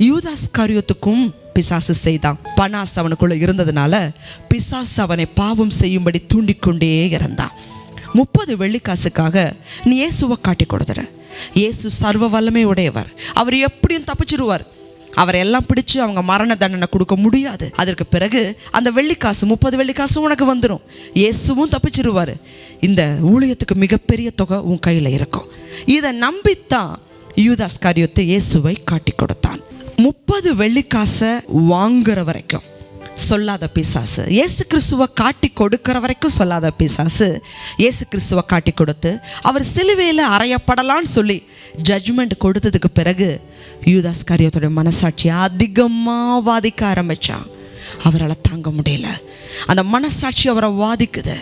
யூதாஸ் காரியத்துக்கும் பிசாசு செய்தான். பணாசு அவனுக்குள்ள இருந்ததுனால பிசாசு அவனை பாவம் செய்யும்படி தூண்டிக்கொண்டே இருந்தான். 30 வெள்ளிக்காசுக்காக நீ இயேசுவை காட்டி கொடுத்துற. இயேசு சர்வ வல்லமை உடையவர். அவர் எப்படியும் தப்பிச்சிருவார். அவரை எல்லாம் பிடிச்சு அவங்க மரண தண்டனை கொடுக்க முடியாது. அதற்கு பிறகு அந்த வெள்ளிக்காசு 30 வெள்ளிக்காசும் உனக்கு வந்துடும். இயேசுவும் தப்பிச்சிருவார். இந்த ஊழியத்துக்கு மிகப்பெரிய தொகை உன் கையில் இருக்கும். இதை நம்பித்தான் யூதாஸ் காரியத்தை இயேசுவை காட்டி கொடுத்தான். 30 வெள்ளிக்காசை வாங்குற வரைக்கும் சொல்லாத பிசாசு, இயேசு கிறிஸ்துவை காட்டி கொடுக்கிற வரைக்கும் சொல்லாத பிசாசு இயேசு கிறிஸ்துவை காட்டி கொடுத்து அவர் சிலுவையில் அறையப்படலான்னு சொல்லி ஜட்ஜ்மெண்ட் கொடுத்ததுக்கு பிறகு யூதாஸ் காரியத்தோட மனசாட்சி அதிகமாக வாதிக்க ஆரம்பித்தான். அவரால் தாங்க முடியல. அந்த மனசாட்சி அவரை வாதிக்குது.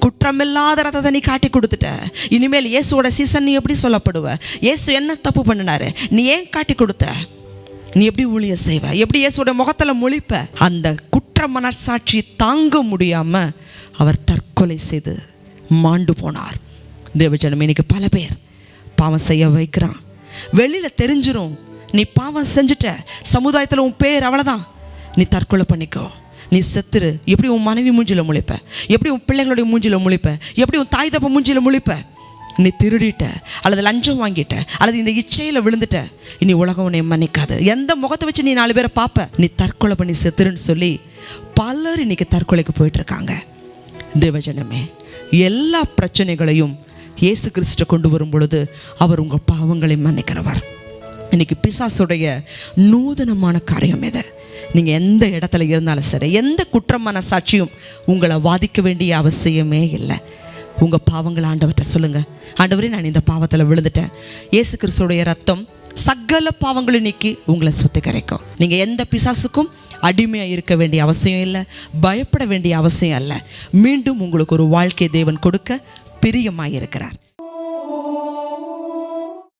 குற்றமில்லாத ரத்தத்தை நீ காட்டி கொடுத்துட்ட, இனிமேல் இயேசுவோட சீசன் நீ எப்படி சொல்லப்படுவ? இயேசு என்ன தப்பு பண்ணினாரு? நீ ஏன் காட்டி கொடுத்த? நீ எப்படி ஊழிய செய்வ? எப்படி இயேசுவோட முகத்தில் முழிப்ப? அந்த குற்ற மனசாட்சி தாங்க முடியாம அவர் தற்கொலை செய்து மாண்டு போனார். தேவஜனம், இன்னைக்கு பல பேர் பாவம் செய்ய வைக்கிறான். வெளியில் தெரிஞ்சிரும் நீ பாவம் செஞ்சுட்ட, சமுதாயத்தில் உன் பேர் அவ்வளோதான், நீ தற்கொலை பண்ணிக்கோ, நீ செத்துரு. எப்படி உன் மனைவி மூஞ்சியில் முழிப்ப? எப்படி உன் பிள்ளைங்களுடைய மூஞ்சியில் முழிப்ப? எப்படி உன் தாய் தப்ப மூஞ்சியில் முழிப்ப? நீ திருடிட்ட, அல்லது லஞ்சம் வாங்கிட்ட, அல்லது இந்த இச்சையில் விழுந்துட்ட, இனி உலகம் உன்னை மன்னிக்காது. எந்த முகத்தை வச்சு நீ 4 பேரை பார்ப்ப? நீ தற்கொலை பண்ணி செத்துருன்னு சொல்லி பலர் இன்னைக்கு தற்கொலைக்கு போயிட்டு இருக்காங்க. தேவஜனமே, எல்லா பிரச்சனைகளையும் இயேசு கிறிஸ்து கொண்டு வரும் பொழுது அவர் உங்கள் பாவங்களை மன்னிக்கிறவர். இன்னைக்கு பிசாசுடைய நூதனமான காரியம் இது. நீங்கள் எந்த இடத்துல இருந்தாலும் சரி, எந்த குற்றமான சாட்சியும் உங்களை வாதிக்க வேண்டிய அவசியமே இல்லை. உங்கள் பாவங்களை ஆண்டவர்கிட்ட சொல்லுங்கள். ஆண்டவரே, நான் இந்த பாவத்தில் விழுந்துட்டேன். இயேசு கிறிஸ்துடைய ரத்தம் சகல பாவங்களும் நீக்கி உங்களை சுத்திகரிக்கும். நீங்கள் எந்த பிசாசுக்கும் அடிமையாக இருக்க வேண்டிய அவசியம் இல்லை, பயப்பட வேண்டிய அவசியம் இல்லை. மீண்டும் உங்களுக்கு ஒரு வாழ்க்கை தேவன் கொடுக்க பிரியமாக இருக்கிறார்.